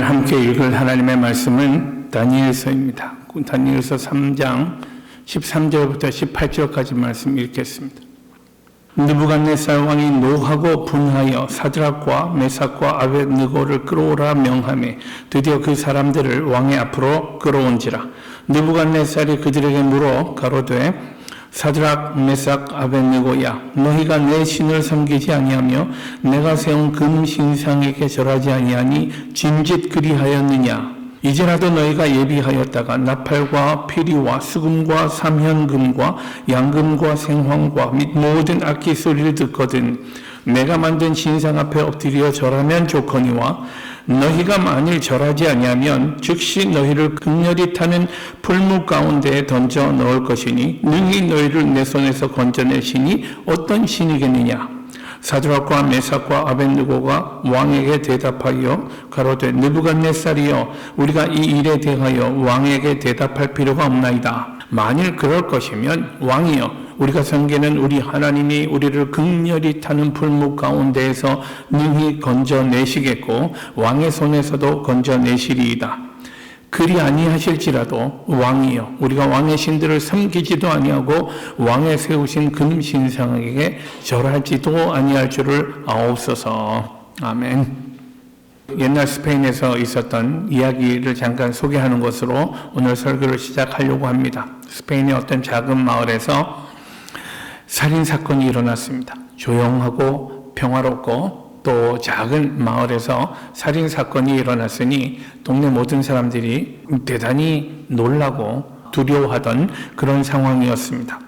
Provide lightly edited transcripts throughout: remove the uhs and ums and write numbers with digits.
오늘 함께 읽을 하나님의 말씀은 다니엘서입니다. 다니엘서 3장 13절부터 18절까지 말씀 읽겠습니다. 느부갓네살 왕이 노하고 분하여 사드락과 메삭과 아벳느고를 끌어오라 명하매 드디어 그 사람들을 왕의 앞으로 끌어온지라. 느부갓네살이 그들에게 물어 가로되 사드락, 메삭, 아벳느고야, 너희가 내 신을 섬기지 아니하며 내가 세운 금 신상에게 절하지 아니하니 짐짓 그리하였느냐? 이제라도 너희가 예비하였다가 나팔과 피리와 수금과 삼현금과 양금과 생황과 및 모든 악기 소리를 듣거든 내가 만든 신상 앞에 엎드려 절하면 좋거니와 너희가 만일 절하지 아니하면 즉시 너희를 극렬히 타는 풀무 가운데에 던져 넣을 것이니 능히 너희를 내 손에서 건져낼 신이 어떤 신이겠느냐. 사드락과 메삭과 아벳느고가 왕에게 대답하여 가로되 느부갓네살이여 우리가 이 일에 대하여 왕에게 대답할 필요가 없나이다. 만일 그럴 것이면 왕이여 우리가 섬기는 우리 하나님이 우리를 극렬히 타는 풀무 가운데에서 능히 건져내시겠고 왕의 손에서도 건져내시리이다. 그리 아니하실지라도 왕이여 우리가 왕의 신들을 섬기지도 아니하고 왕의 세우신 금 신상에게 절할지도 아니할 줄을 아옵소서. 아멘. 옛날 스페인에서 있었던 이야기를 잠깐 소개하는 것으로 오늘 설교를 시작하려고 합니다. 스페인의 어떤 작은 마을에서 살인사건이 일어났습니다. 조용하고 평화롭고 또 작은 마을에서 살인사건이 일어났으니 동네 모든 사람들이 대단히 놀라고 두려워하던 그런 상황이었습니다.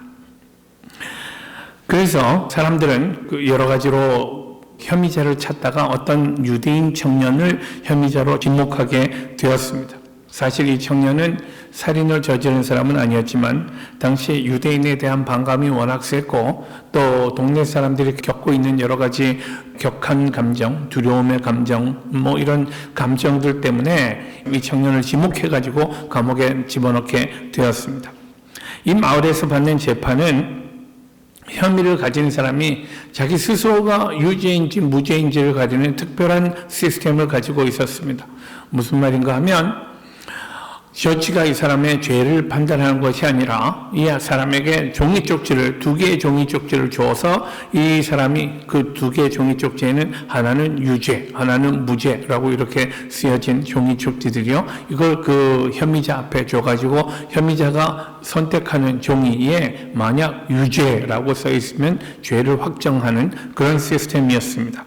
그래서 사람들은 여러 가지로 혐의자를 찾다가 어떤 유대인 청년을 혐의자로 지목하게 되었습니다. 사실 이 청년은 살인을 저지른 사람은 아니었지만 당시 유대인에 대한 반감이 워낙 셌고 또 동네 사람들이 겪고 있는 여러 가지 격한 감정, 두려움의 감정, 이런 감정들 때문에 이 청년을 지목해가지고 감옥에 집어넣게 되었습니다. 이 마을에서 받는 재판은 혐의를 가진 사람이 자기 스스로가 유죄인지 무죄인지를 가리는 특별한 시스템을 가지고 있었습니다. 무슨 말인가 하면 저치가 이 사람의 죄를 판단하는 것이 아니라 이 사람에게 종이 쪽지를 2개의 종이 쪽지를 주어서 이 사람이 그 2개의 종이 쪽지에는 하나는 유죄, 하나는 무죄라고 이렇게 쓰여진 종이 쪽지들이요. 이걸 그 혐의자 앞에 줘가지고 혐의자가 선택하는 종이에 만약 유죄라고 써 있으면 죄를 확정하는 그런 시스템이었습니다.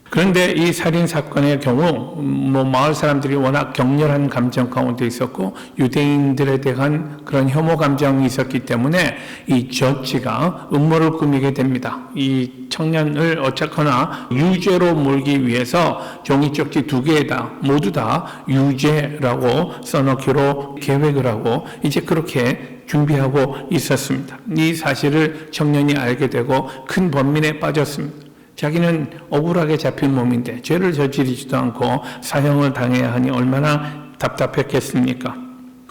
그런데 이 살인사건의 경우 마을 사람들이 워낙 격렬한 감정 가운데 있었고 유대인들에 대한 그런 혐오 감정이 있었기 때문에 이 저지가 음모를 꾸미게 됩니다. 이 청년을 어쨌거나 유죄로 몰기 위해서 종이쪽지 2개에다 모두 다 유죄라고 써놓기로 계획을 하고 이제 그렇게 준비하고 있었습니다. 이 사실을 청년이 알게 되고 큰 번민에 빠졌습니다. 자기는 억울하게 잡힌 몸인데 죄를 저지르지도 않고 사형을 당해야 하니 얼마나 답답했겠습니까?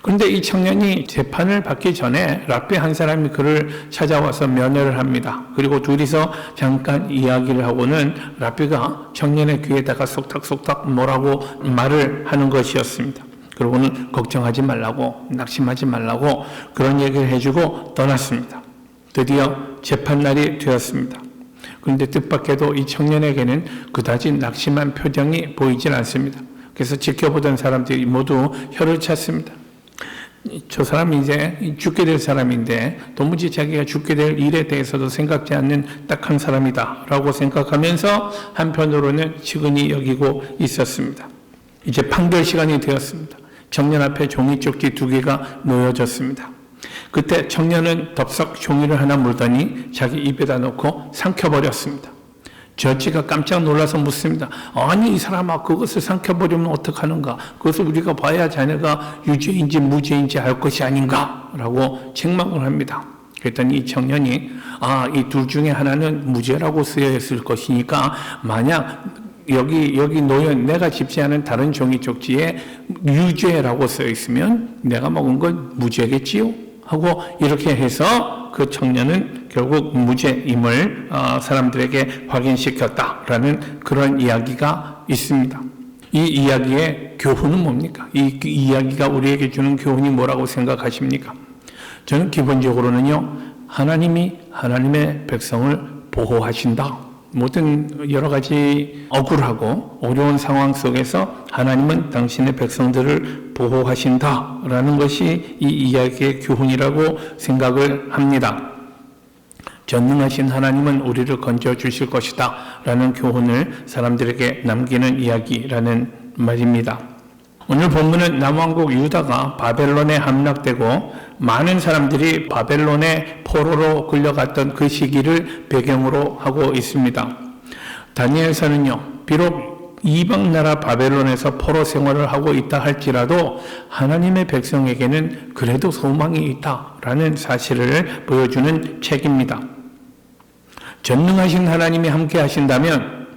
그런데 이 청년이 재판을 받기 전에 랍비 한 사람이 그를 찾아와서 면회를 합니다. 그리고 둘이서 잠깐 이야기를 하고는 랍비가 청년의 귀에다가 속닥속닥 뭐라고 말을 하는 것이었습니다. 그러고는 걱정하지 말라고, 낙심하지 말라고 그런 얘기를 해주고 떠났습니다. 드디어 재판날이 되었습니다. 그런데 뜻밖에도 이 청년에게는 그다지 낙심한 표정이 보이질 않습니다. 그래서 지켜보던 사람들이 모두 혀를 찼습니다. 저 사람이 이제 죽게 될 사람인데 도무지 자기가 죽게 될 일에 대해서도 생각지 않는 딱한 사람이다 라고 생각하면서 한편으로는 측은히 여기고 있었습니다. 이제 판결 시간이 되었습니다. 청년 앞에 종이 쪽지 2개가 놓여졌습니다. 그때 청년은 덥석 종이를 하나 물더니 자기 입에다 넣고 삼켜버렸습니다. 저지가 깜짝 놀라서 묻습니다. 아니 이 사람아 그것을 삼켜버리면 어떡하는가? 그것을 우리가 봐야 자네가 유죄인지 무죄인지 알 것이 아닌가? 라고 책망을 합니다. 그랬더니 이 청년이 이 2 중에 하나는 무죄라고 쓰여 있을 것이니까 만약 여기 놓여 내가 집지 않은 다른 종이 쪽지에 유죄라고 써 있으면 내가 먹은 건 무죄겠지요? 하고 이렇게 해서 그 청년은 결국 무죄임을 사람들에게 확인시켰다라는 그런 이야기가 있습니다. 이 이야기의 교훈은 뭡니까? 이 이야기가 우리에게 주는 교훈이 뭐라고 생각하십니까? 저는 기본적으로는요, 하나님이 하나님의 백성을 보호하신다. 모든 여러 가지 억울하고 어려운 상황 속에서 하나님은 당신의 백성들을 보호하신다라는 것이 이 이야기의 교훈이라고 생각을 합니다. 전능하신 하나님은 우리를 건져 주실 것이다 라는 교훈을 사람들에게 남기는 이야기라는 말입니다. 오늘 본문은 남왕국 유다가 바벨론에 함락되고 많은 사람들이 바벨론의 포로로 끌려갔던 그 시기를 배경으로 하고 있습니다. 다니엘서는요, 비록 이방 나라 바벨론에서 포로 생활을 하고 있다 할지라도 하나님의 백성에게는 그래도 소망이 있다라는 사실을 보여주는 책입니다. 전능하신 하나님이 함께 하신다면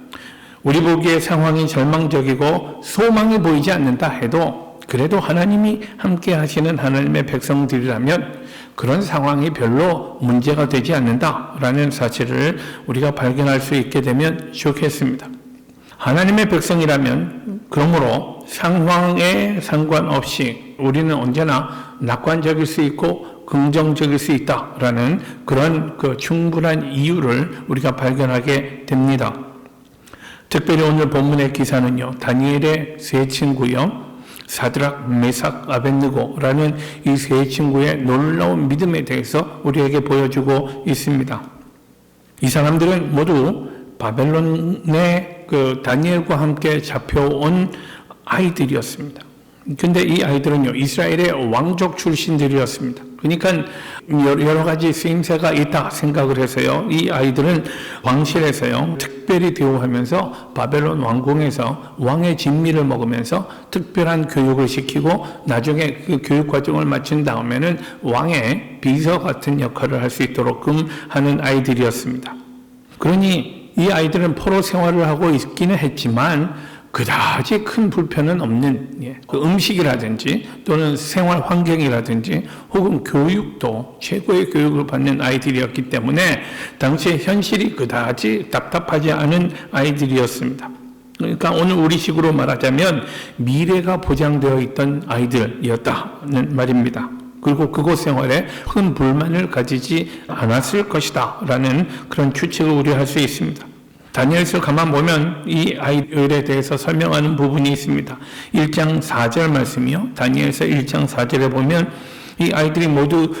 우리 보기에 상황이 절망적이고 소망이 보이지 않는다 해도 그래도 하나님이 함께 하시는 하나님의 백성들이라면 그런 상황이 별로 문제가 되지 않는다라는 사실을 우리가 발견할 수 있게 되면 좋겠습니다. 하나님의 백성이라면 그러므로 상황에 상관없이 우리는 언제나 낙관적일 수 있고 긍정적일 수 있다라는 그런 충분한 이유를 우리가 발견하게 됩니다. 특별히 오늘 본문의 기사는요, 다니엘의 세 친구요, 사드락, 메삭, 아벳느고라는 이 세 친구의 놀라운 믿음에 대해서 우리에게 보여주고 있습니다. 이 사람들은 모두 바벨론의 다니엘과 함께 잡혀온 아이들이었습니다. 근데 이 아이들은요, 이스라엘의 왕족 출신들이었습니다. 그러니까 여러 가지 쓰임새가 있다 생각을 해서요, 이 아이들은 왕실에서요, 특별히 대우하면서 바벨론 왕궁에서 왕의 진미를 먹으면서 특별한 교육을 시키고 나중에 그 교육 과정을 마친 다음에는 왕의 비서 같은 역할을 할 수 있도록 하는 아이들이었습니다. 그러니 이 아이들은 포로 생활을 하고 있기는 했지만 그다지 큰 불편은 없는 음식이라든지 또는 생활 환경이라든지 혹은 교육도 최고의 교육을 받는 아이들이었기 때문에 당시의 현실이 그다지 답답하지 않은 아이들이었습니다. 그러니까 오늘 우리식으로 말하자면 미래가 보장되어 있던 아이들이었다는 말입니다. 그리고 그곳 생활에 큰 불만을 가지지 않았을 것이다 라는 그런 추측을 우려할 수 있습니다. 다니엘서 가만 보면 이 아이들에 대해서 설명하는 부분이 있습니다. 1장 4절 말씀이요. 다니엘서 1장 4절에 보면 이 아이들이 모두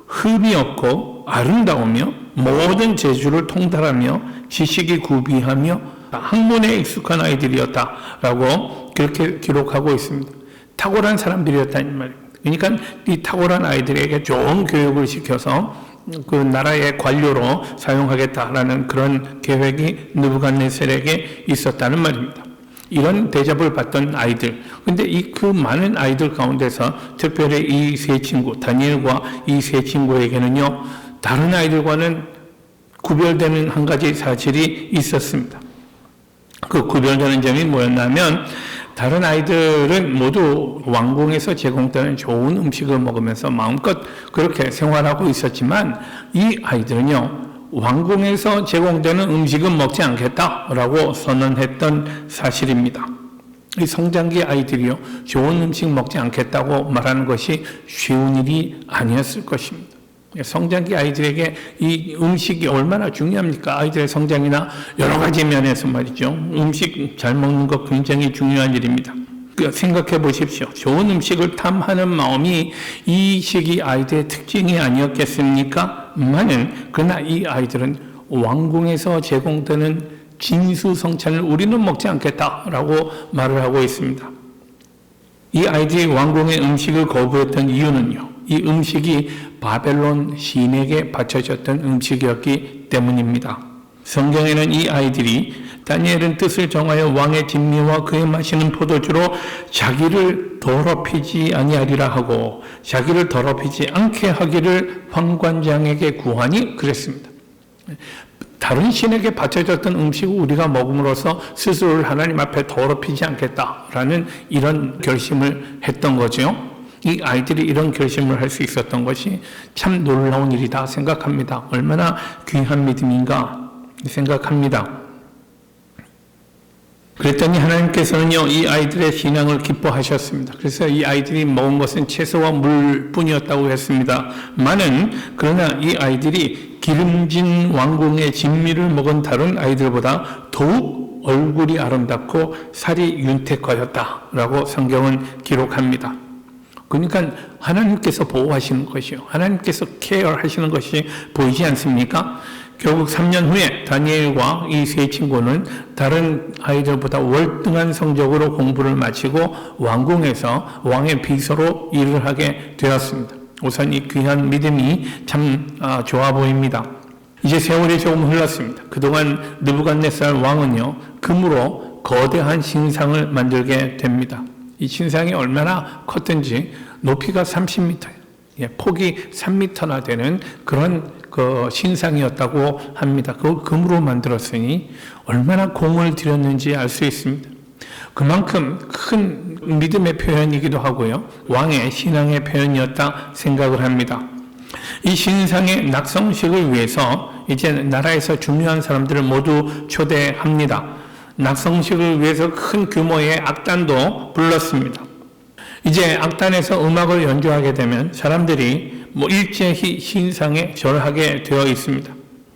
흠이 없고 아름다우며 모든 재주를 통달하며 지식이 구비하며 학문에 익숙한 아이들이었다라고 그렇게 기록하고 있습니다. 탁월한 사람들이었다는 말입니다. 그러니까 이 탁월한 아이들에게 좋은 교육을 시켜서 그 나라의 관료로 사용하겠다라는 그런 계획이 느부갓네살에게 있었다는 말입니다. 이런 대접을 받던 아이들. 근데 그 많은 아이들 가운데서 특별히 이 세 친구, 다니엘과 이 세 친구에게는요, 다른 아이들과는 구별되는 한 가지 사실이 있었습니다. 그 구별되는 점이 뭐였냐면, 다른 아이들은 모두 왕궁에서 제공되는 좋은 음식을 먹으면서 마음껏 그렇게 생활하고 있었지만 이 아이들은요, 왕궁에서 제공되는 음식은 먹지 않겠다라고 선언했던 사실입니다. 이 성장기 아이들이요, 좋은 음식 먹지 않겠다고 말하는 것이 쉬운 일이 아니었을 것입니다. 성장기 아이들에게 이 음식이 얼마나 중요합니까? 아이들의 성장이나 여러 가지 면에서 말이죠. 음식 잘 먹는 것 굉장히 중요한 일입니다. 생각해 보십시오. 좋은 음식을 탐하는 마음이 이 시기 아이들의 특징이 아니었겠습니까? 그러나 이 아이들은 왕궁에서 제공되는 진수성찬을 우리는 먹지 않겠다라고 말을 하고 있습니다. 이 아이들이 왕궁의 음식을 거부했던 이유는요, 이 음식이 바벨론 신에게 바쳐졌던 음식이었기 때문입니다. 성경에는 이 아이들이 다니엘은 뜻을 정하여 왕의 진미와 그의 마시는 포도주로 자기를 더럽히지 아니하리라 하고 자기를 더럽히지 않게 하기를 황관장에게 구하니 그랬습니다. 다른 신에게 바쳐졌던 음식을 우리가 먹음으로써 스스로를 하나님 앞에 더럽히지 않겠다라는 이런 결심을 했던 거죠. 이 아이들이 이런 결심을 할 수 있었던 것이 참 놀라운 일이다 생각합니다. 얼마나 귀한 믿음인가 생각합니다. 그랬더니 하나님께서는요, 이 아이들의 신앙을 기뻐하셨습니다. 그래서 이 아이들이 먹은 것은 채소와 물뿐이었다고 했습니다만은, 그러나 이 아이들이 기름진 왕궁의 진미를 먹은 다른 아이들보다 더욱 얼굴이 아름답고 살이 윤택하였다라고 성경은 기록합니다. 그러니까 하나님께서 보호하시는 것이요, 하나님께서 케어하시는 것이 보이지 않습니까? 결국 3년 후에 다니엘과 이 세 친구는 다른 아이들보다 월등한 성적으로 공부를 마치고 왕궁에서 왕의 비서로 일을 하게 되었습니다. 우선 이 귀한 믿음이 참 좋아 보입니다. 이제 세월이 조금 흘렀습니다. 그동안 느부갓네살 왕은요, 금으로 거대한 신상을 만들게 됩니다. 이 신상이 얼마나 컸든지 높이가 30m예요. 폭이 3m나 되는 그런 신상이었다고 합니다. 그걸 금으로 만들었으니 얼마나 공을 들였는지 알 수 있습니다. 그만큼 큰 믿음의 표현이기도 하고요, 왕의 신앙의 표현이었다 생각을 합니다. 이 신상의 낙성식을 위해서 이제 나라에서 중요한 사람들을 모두 초대합니다. 낙성식을 위해서 큰 규모의 악단도 불렀습니다. 이제 악단에서 음악을 연주하게 되면 사람들이 일제히 신상에 절하게 되어 있습니다.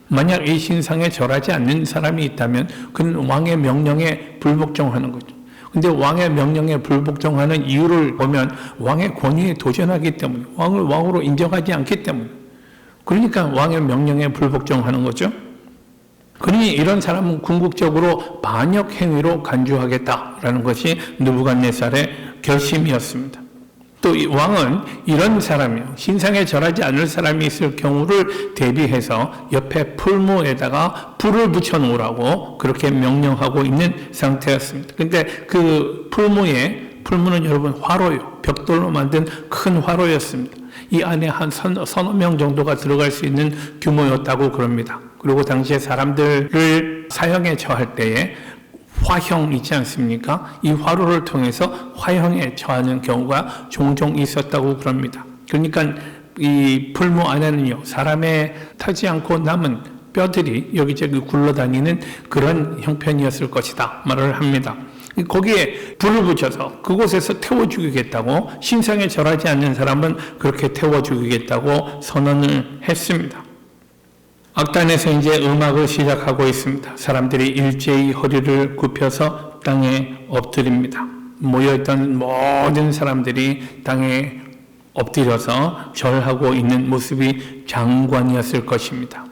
만약 이 신상에 절하지 않는 사람이 있다면 그는 왕의 명령에 불복종하는 거죠. 근데 왕의 명령에 불복종하는 이유를 보면 왕의 권위에 도전하기 때문에, 왕을 왕으로 인정하지 않기 때문에, 그러니까 왕의 명령에 불복종하는 거죠. 그러니 이런 사람은 궁극적으로 반역 행위로 간주하겠다라는 것이 느부갓네살의 결심이었습니다. 또 이 왕은 이런 사람이요, 신상에 절하지 않을 사람이 있을 경우를 대비해서 옆에 풀무에다가 불을 붙여 놓으라고 그렇게 명령하고 있는 상태였습니다. 근데 그 풀무는 여러분 화로요, 벽돌로 만든 큰 화로였습니다. 이 안에 한 서너 명 정도가 들어갈 수 있는 규모였다고 그럽니다. 그리고 당시에 사람들을 사형에 처할 때에 화형 있지 않습니까? 이 화로를 통해서 화형에 처하는 경우가 종종 있었다고 그럽니다. 그러니까 이 풀무 안에는요, 사람의 타지 않고 남은 뼈들이 여기저기 굴러다니는 그런 형편이었을 것이다 말을 합니다. 거기에 불을 붙여서 그곳에서 태워 죽이겠다고, 신상에 절하지 않는 사람은 그렇게 태워 죽이겠다고 선언을 했습니다. 악단에서 이제 음악을 시작하고 있습니다. 사람들이 일제히 허리를 굽혀서 땅에 엎드립니다. 모여있던 모든 사람들이 땅에 엎드려서 절하고 있는 모습이 장관이었을 것입니다.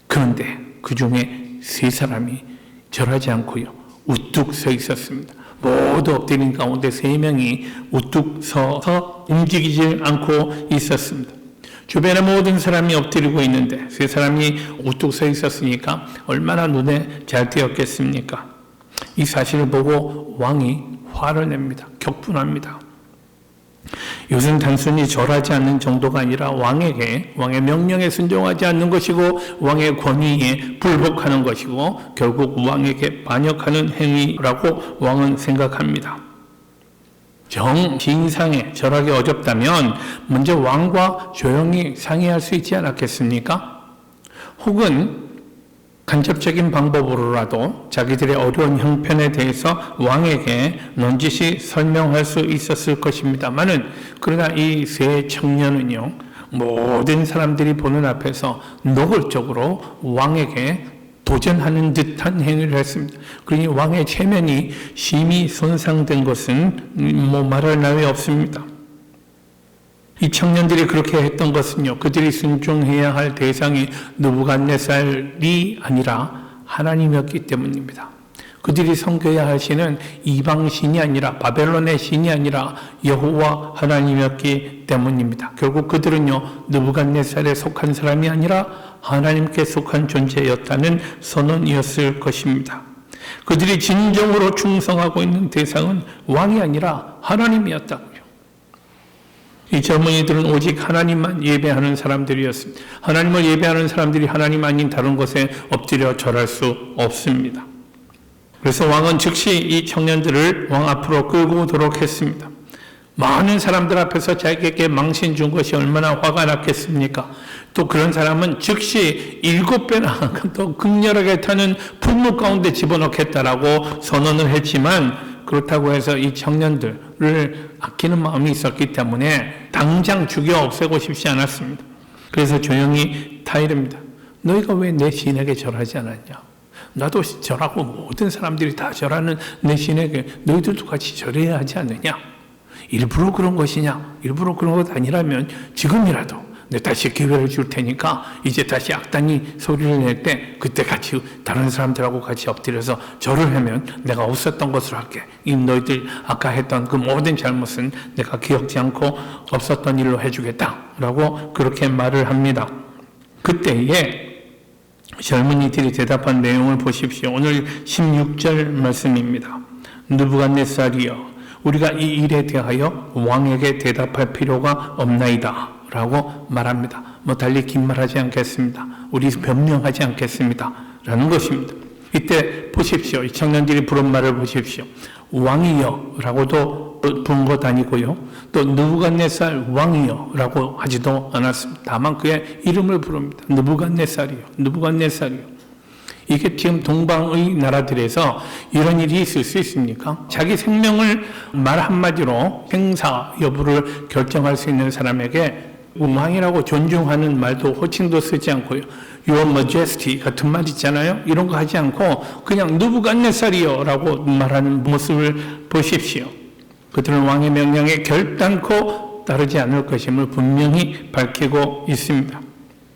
그런데 그 중에 세 사람이 절하지 않고요, 우뚝 서 있었습니다. 모두 엎드린 가운데 세 명이 우뚝 서서 움직이지 않고 있었습니다. 주변의 모든 사람이 엎드리고 있는데 세 사람이 우뚝 서 있었으니까 얼마나 눈에 잘 띄었겠습니까? 이 사실을 보고 왕이 화를 냅니다. 격분합니다. 이것은 단순히 절하지 않는 정도가 아니라 왕의 명령에 순종하지 않는 것이고, 왕의 권위에 불복하는 것이고, 결국 왕에게 반역하는 행위라고 왕은 생각합니다. 신상에 절하기 어렵다면 먼저 왕과 조용히 상의할 수 있지 않았겠습니까? 혹은 간접적인 방법으로라도 자기들의 어려운 형편에 대해서 왕에게 넌지시 설명할 수 있었을 것입니다만은, 그러나 이 세 청년은요, 모든 사람들이 보는 앞에서 노골적으로 왕에게 도전하는 듯한 행위를 했습니다. 그러니 왕의 체면이 심히 손상된 것은 말할 나위 없습니다. 이 청년들이 그렇게 했던 것은요, 그들이 순종해야 할 대상이 느부갓네살이 아니라 하나님이었기 때문입니다. 그들이 섬겨야 할 신은 이방 신이 아니라, 바벨론의 신이 아니라 여호와 하나님이었기 때문입니다. 결국 그들은요, 느부갓네살에 속한 사람이 아니라 하나님께 속한 존재였다는 선언이었을 것입니다. 그들이 진정으로 충성하고 있는 대상은 왕이 아니라 하나님이었다고요. 이 젊은이들은 오직 하나님만 예배하는 사람들이었습니다. 하나님을 예배하는 사람들이 하나님 아닌 다른 곳에 엎드려 절할 수 없습니다. 그래서 왕은 즉시 이 청년들을 왕 앞으로 끌고 오도록 했습니다. 많은 사람들 앞에서 자기에게 망신 준 것이 얼마나 화가 났겠습니까? 또 그런 사람은 즉시 7배나 또 극렬하게 타는 풀무 가운데 집어넣겠다라고 선언을 했지만, 그렇다고 해서 이 청년들을 아끼는 마음이 있었기 때문에 당장 죽여 없애고 싶지 않았습니다. 그래서 조용히 타이릅니다. 너희가 왜 내 신에게 절하지 않았냐? 나도 절하고 모든 사람들이 다 절하는 내 신에게 너희들도 같이 절해야 하지 않느냐? 일부러 그런 것이냐? 일부러 그런 것 아니라면 지금이라도 내가 다시 기회를 줄 테니까 이제 다시 악단이 소리를 낼 때 그때 같이 다른 사람들하고 같이 엎드려서 절을 하면 내가 없었던 것으로 할게. 이 너희들 아까 했던 그 모든 잘못은 내가 기억지 않고 없었던 일로 해주겠다라고 그렇게 말을 합니다. 그때에 젊은이들이 대답한 내용을 보십시오. 오늘 16절 말씀입니다. 느부갓네살이여, 우리가 이 일에 대하여 왕에게 대답할 필요가 없나이다 라고 말합니다. 달리 긴 말하지 않겠습니다. 우리 변명하지 않겠습니다 라는 것입니다. 이때 보십시오. 이 청년들이 부른 말을 보십시오. 왕이여 라고도 부른 것 아니고요, 또 느부갓네살 왕이여 라고 하지도 않았습니다. 다만 그의 이름을 부릅니다. 느부갓네살이요, 느부갓네살이요. 이게 지금 동방의 나라들에서 이런 일이 있을 수 있습니까? 자기 생명을 말 한마디로 행사 여부를 결정할 수 있는 사람에게 왕이라고 존중하는 말도 호칭도 쓰지 않고요, Your Majesty 같은 말 있잖아요. 이런 거 하지 않고 그냥 느부갓네살이요 라고 말하는 모습을 보십시오. 그들은 왕의 명령에 결단코 따르지 않을 것임을 분명히 밝히고 있습니다.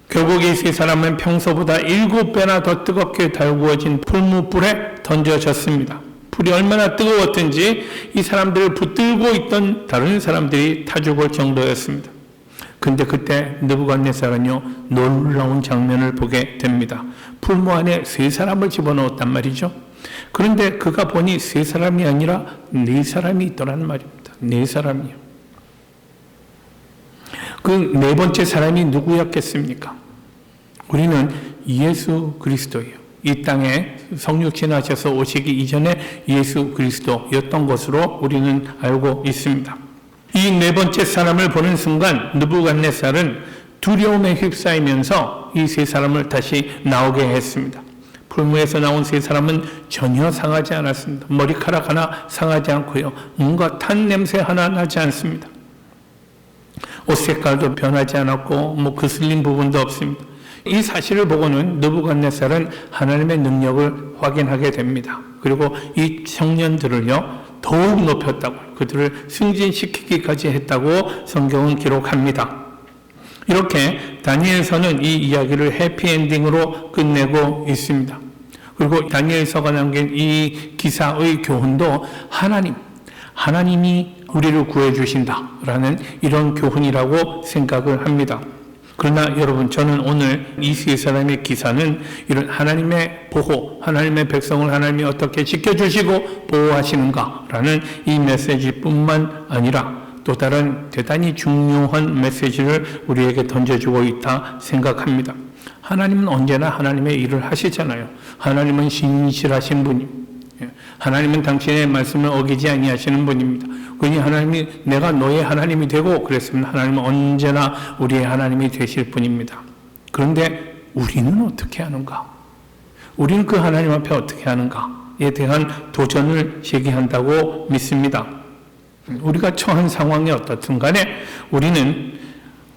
결국 이 세 사람은 평소보다 7배나 더 뜨겁게 달구어진 풀무불에 던져졌습니다. 불이 얼마나 뜨거웠든지 이 사람들을 붙들고 있던 다른 사람들이 타 죽을 정도였습니다. 근데 그때 느부갓네살은요, 놀라운 장면을 보게 됩니다. 풀무 안에 세 사람을 집어넣었단 말이죠. 그런데 그가 보니 세 사람이 아니라 네 사람이 있더란 말입니다. 네 사람이요. 그 네 번째 사람이 누구였겠습니까? 우리는 예수 그리스도예요. 이 땅에 성육신하셔서 오시기 이전에 예수 그리스도였던 것으로 우리는 알고 있습니다. 이 네 번째 사람을 보는 순간 느부갓네살은 두려움에 휩싸이면서 이 세 사람을 다시 나오게 했습니다. 풀무에서 나온 세 사람은 전혀 상하지 않았습니다. 머리카락 하나 상하지 않고요, 뭔가 탄 냄새 하나 나지 않습니다. 옷 색깔도 변하지 않았고 그슬린 부분도 없습니다. 이 사실을 보고는 느부갓네살은 하나님의 능력을 확인하게 됩니다. 그리고 이 청년들을요 더욱 높였다고, 그들을 승진시키기까지 했다고 성경은 기록합니다. 이렇게 다니엘서는 이 이야기를 해피엔딩으로 끝내고 있습니다. 그리고 다니엘서가 남긴 이 기사의 교훈도 하나님이 우리를 구해주신다라는 이런 교훈이라고 생각을 합니다. 그러나 여러분, 저는 오늘 이 세 사람의 기사는 이런 하나님의 보호, 하나님의 백성을 하나님이 어떻게 지켜주시고 보호하시는가라는 이 메시지뿐만 아니라 또 다른 대단히 중요한 메시지를 우리에게 던져주고 있다 생각합니다. 하나님은 언제나 하나님의 일을 하시잖아요. 하나님은 신실하신 분입니다. 하나님은 당신의 말씀을 어기지 아니하시는 분입니다. 그러니 하나님이 내가 너의 하나님이 되고 그랬으면 하나님은 언제나 우리의 하나님이 되실 분입니다. 그런데 우리는 어떻게 하는가? 우리는 그 하나님 앞에 어떻게 하는가에 대한 도전을 제기한다고 믿습니다. 우리가 처한 상황이 어떻든 간에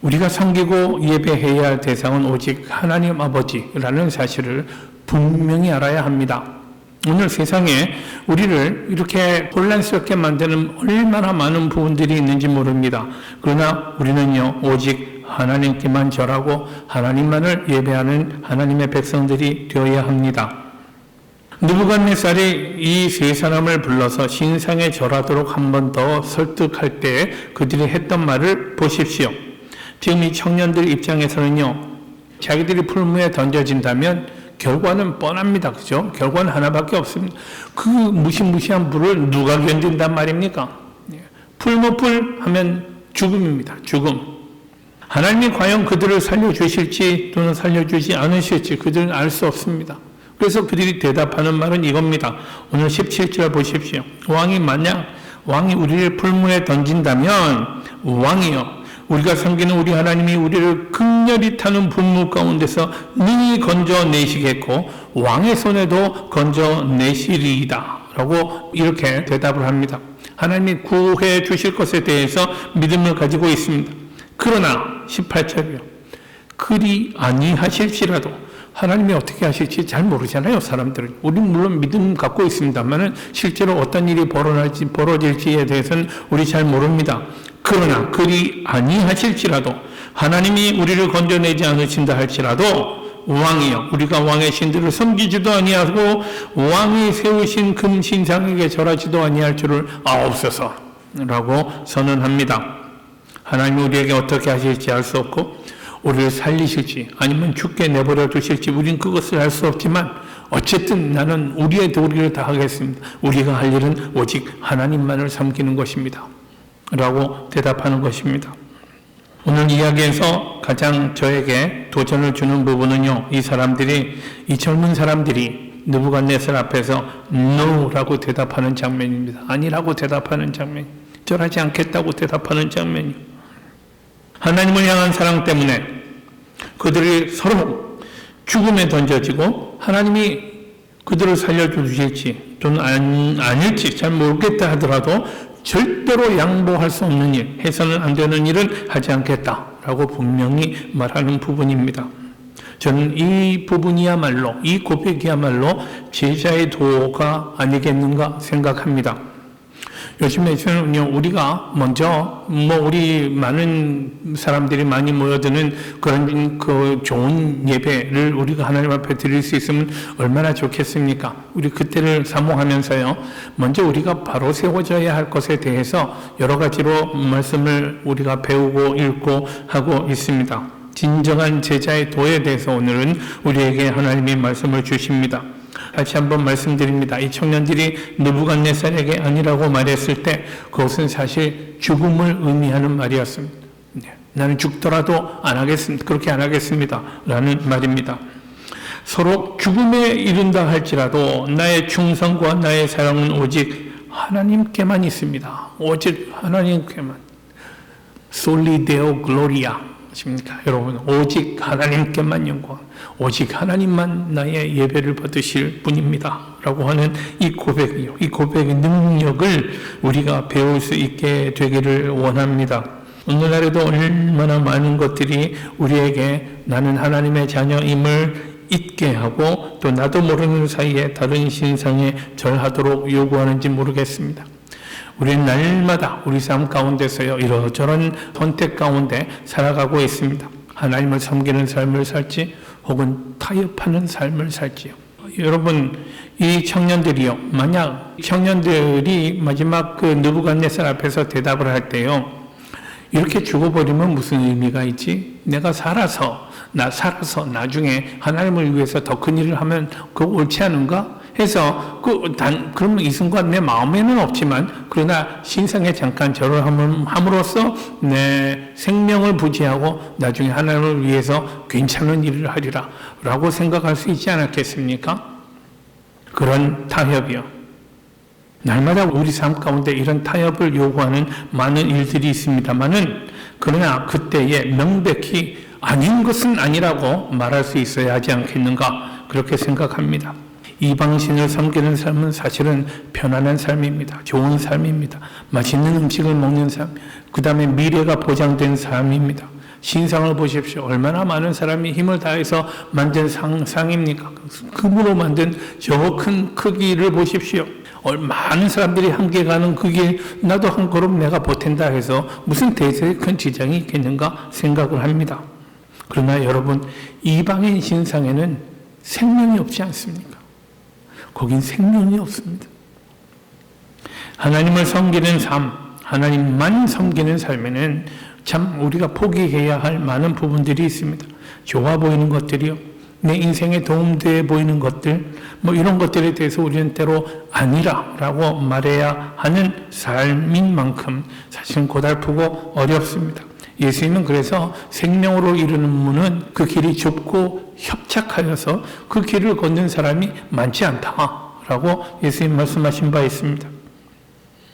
우리가 섬기고 예배해야 할 대상은 오직 하나님 아버지라는 사실을 분명히 알아야 합니다. 오늘 세상에 우리를 이렇게 혼란스럽게 만드는 얼마나 많은 부분들이 있는지 모릅니다. 그러나 우리는요, 오직 하나님께만 절하고 하나님만을 예배하는 하나님의 백성들이 되어야 합니다. 느부갓네살이 이 세 사람을 불러서 신상에 절하도록 한 번 더 설득할 때 그들이 했던 말을 보십시오. 지금 이 청년들 입장에서는요, 자기들이 풀무에 던져진다면 결과는 뻔합니다. 그죠? 결과는 하나밖에 없습니다. 그 무시무시한 불을 누가 견딘단 말입니까? 풀무불 하면 죽음입니다. 죽음. 하나님이 과연 그들을 살려주실지 또는 살려주지 않으실지 그들은 알 수 없습니다. 그래서 그들이 대답하는 말은 이겁니다. 오늘 17절 보십시오. 왕이 우리를 풀무에 던진다면 왕이여, 우리가 섬기는 우리 하나님이 우리를 극렬히 타는 분노 가운데서 능히 건져내시겠고 왕의 손에도 건져내시리이다 라고 이렇게 대답을 합니다. 하나님이 구해 주실 것에 대해서 믿음을 가지고 있습니다. 그러나 18절이요. 그리 아니하실지라도 하나님이 어떻게 하실지 잘 모르잖아요, 사람들은. 우리는 물론 믿음 갖고 있습니다만은 실제로 어떤 일이 벌어질지에 대해서는 우리 잘 모릅니다. 그러나 그리 아니하실지라도 하나님이 우리를 건져내지 않으신다 할지라도 왕이요, 우리가 왕의 신들을 섬기지도 아니하고 왕이 세우신 금 신상에게 절하지도 아니할 줄을 아옵소서 라고 선언합니다. 하나님이 우리에게 어떻게 하실지 알 수 없고 우리를 살리실지 아니면 죽게 내버려 두실지 우린 그것을 알 수 없지만 어쨌든 나는 우리의 도리를 다 하겠습니다. 우리가 할 일은 오직 하나님만을 섬기는 것입니다 라고 대답하는 것입니다. 오늘 이야기에서 가장 저에게 도전을 주는 부분은요, 이 젊은 사람들이 느부갓네살 앞에서 NO라고 대답하는 장면입니다. 아니라고 대답하는 장면, 절하지 않겠다고 대답하는 장면이요. 하나님을 향한 사랑 때문에 그들이 서로 죽음에 던져지고 하나님이 그들을 살려주실지 또는 아닐지 잘 모르겠다 하더라도 절대로 양보할 수 없는 일, 해서는 안 되는 일은 하지 않겠다라고 분명히 말하는 부분입니다. 저는 이 부분이야말로, 이 고백이야말로 제자의 도가 아니겠는가 생각합니다. 요즘에는요, 우리가 먼저, 우리 많은 사람들이 많이 모여드는 그런 좋은 예배를 우리가 하나님 앞에 드릴 수 있으면 얼마나 좋겠습니까? 우리 그때를 사모하면서요, 먼저 우리가 바로 세워져야 할 것에 대해서 여러 가지로 말씀을 우리가 배우고 읽고 하고 있습니다. 진정한 제자의 도에 대해서 오늘은 우리에게 하나님이 말씀을 주십니다. 다시 한번 말씀드립니다. 이 청년들이 느부갓네살에게 아니라고 말했을 때 그것은 사실 죽음을 의미하는 말이었습니다. 나는 죽더라도 안 하겠습니다. 그렇게 안 하겠습니다. 라는 말입니다. 서로 죽음에 이른다 할지라도 나의 충성과 나의 사랑은 오직 하나님께만 있습니다. 오직 하나님께만. Soli Deo Gloria. 아십니까? 여러분, 오직 하나님께만 영광, 오직 하나님만 나의 예배를 받으실 분입니다 라고 하는 이 고백이요, 이 고백의 능력을 우리가 배울 수 있게 되기를 원합니다. 오늘날에도 얼마나 많은 것들이 우리에게 나는 하나님의 자녀임을 잊게 하고 또 나도 모르는 사이에 다른 신상에 절하도록 요구하는지 모르겠습니다. 우리는 날마다 우리 삶 가운데서요, 이러저런 선택 가운데 살아가고 있습니다. 하나님을 섬기는 삶을 살지 혹은 타협하는 삶을 살지요. 여러분, 이 청년들이요, 만약 청년들이 마지막 그 느부갓네살 앞에서 대답을 할 때요, 이렇게 죽어버리면 무슨 의미가 있지? 내가 살아서 나중에 하나님을 위해서 더 큰 일을 하면 그거 옳지 않은가? 해서 그러면 이 순간 내 마음에는 없지만 그러나 신상에 잠깐 절을 함으로써 내 생명을 부지하고 나중에 하나님을 위해서 괜찮은 일을 하리라 라고 생각할 수 있지 않았겠습니까? 그런 타협이요. 날마다 우리 삶 가운데 이런 타협을 요구하는 많은 일들이 있습니다만은 그러나 그때에 명백히 아닌 것은 아니라고 말할 수 있어야 하지 않겠는가 그렇게 생각합니다. 이방신을 섬기는 삶은 사실은 편안한 삶입니다. 좋은 삶입니다. 맛있는 음식을 먹는 삶, 그 다음에 미래가 보장된 삶입니다. 신상을 보십시오. 얼마나 많은 사람이 힘을 다해서 만든 상입니까? 금으로 만든 저 큰 크기를 보십시오. 많은 사람들이 함께 가는 그 길, 나도 한 걸음 내가 보탠다 해서 무슨 대세에 큰 지장이 있겠는가 생각을 합니다. 그러나 여러분, 이방인 신상에는 생명이 없지 않습니까? 거긴 생명이 없습니다. 하나님을 섬기는 삶, 하나님만 섬기는 삶에는 참 우리가 포기해야 할 많은 부분들이 있습니다. 좋아 보이는 것들이요, 내 인생에 도움돼 보이는 것들, 이런 것들에 대해서 우리는 때로 아니라라고 말해야 하는 삶인 만큼 사실은 고달프고 어렵습니다. 예수님은 그래서 생명으로 이르는 문은 그 길이 좁고 협착하여서 그 길을 걷는 사람이 많지 않다라고 예수님 말씀하신 바 있습니다.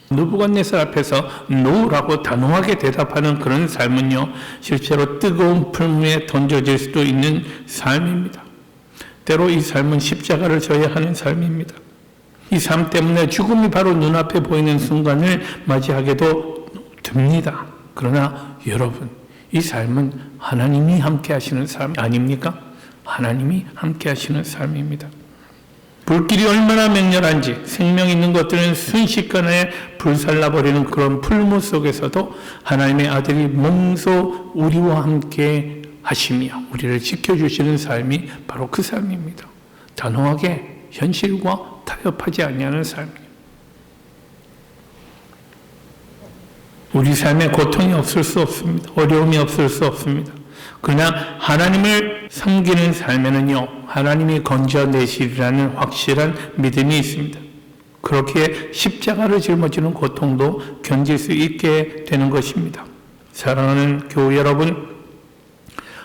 느부갓네살 앞에서 노라고 단호하게 대답하는 그런 삶은요, 실제로 뜨거운 풀무에 던져질 수도 있는 삶입니다. 때로 이 삶은 십자가를 져야 하는 삶입니다. 이 삶 때문에 죽음이 바로 눈앞에 보이는 순간을 맞이하게도 됩니다. 그러나 여러분, 이 삶은 하나님이 함께 하시는 삶 아닙니까? 하나님이 함께 하시는 삶입니다. 불길이 얼마나 맹렬한지 생명 있는 것들은 순식간에 불살라버리는 그런 풀무 속에서도 하나님의 아들이 몸소 우리와 함께 하시며 우리를 지켜주시는 삶이 바로 그 삶입니다. 단호하게 현실과 타협하지 아니하는 삶이에요. 우리 삶에 고통이 없을 수 없습니다. 어려움이 없을 수 없습니다. 그러나 하나님을 섬기는 삶에는요, 하나님이 건져내시리라는 확실한 믿음이 있습니다. 그렇게 십자가를 짊어지는 고통도 견딜 수 있게 되는 것입니다. 사랑하는 교우 여러분,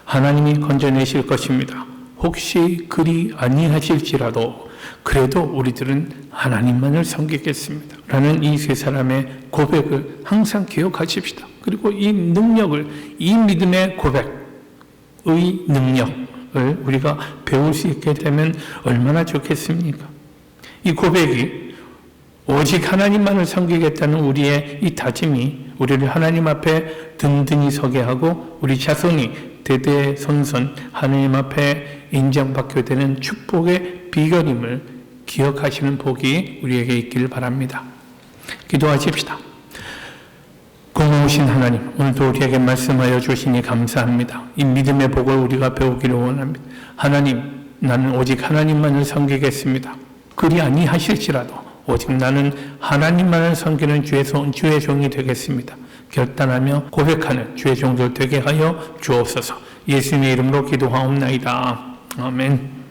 하나님이 건져내실 것입니다. 혹시 그리 아니하실지라도 그래도 우리들은 하나님만을 섬기겠습니다. 라는 이 세 사람의 고백을 항상 기억하십시다. 그리고 이 능력을, 이 믿음의 고백의 능력을 우리가 배울 수 있게 되면 얼마나 좋겠습니까? 이 고백이 오직 하나님만을 섬기겠다는 우리의 이 다짐이 우리를 하나님 앞에 든든히 서게 하고 우리 자손이 대대손손 하나님 앞에 인정받게 되는 축복의 비결임을 기억하시는 복이 우리에게 있기를 바랍니다. 기도하십시다. 고마우신 하나님, 오늘도 우리에게 말씀하여 주시니 감사합니다. 이 믿음의 복을 우리가 배우기를 원합니다. 하나님, 나는 오직 하나님만을 섬기겠습니다. 그리 아니하실지라도 오직 나는 하나님만을 섬기는 주의 종이 되겠습니다. 결단하며 고백하는 주의 종들 되게 하여 주옵소서. 예수님의 이름으로 기도하옵나이다. 아멘.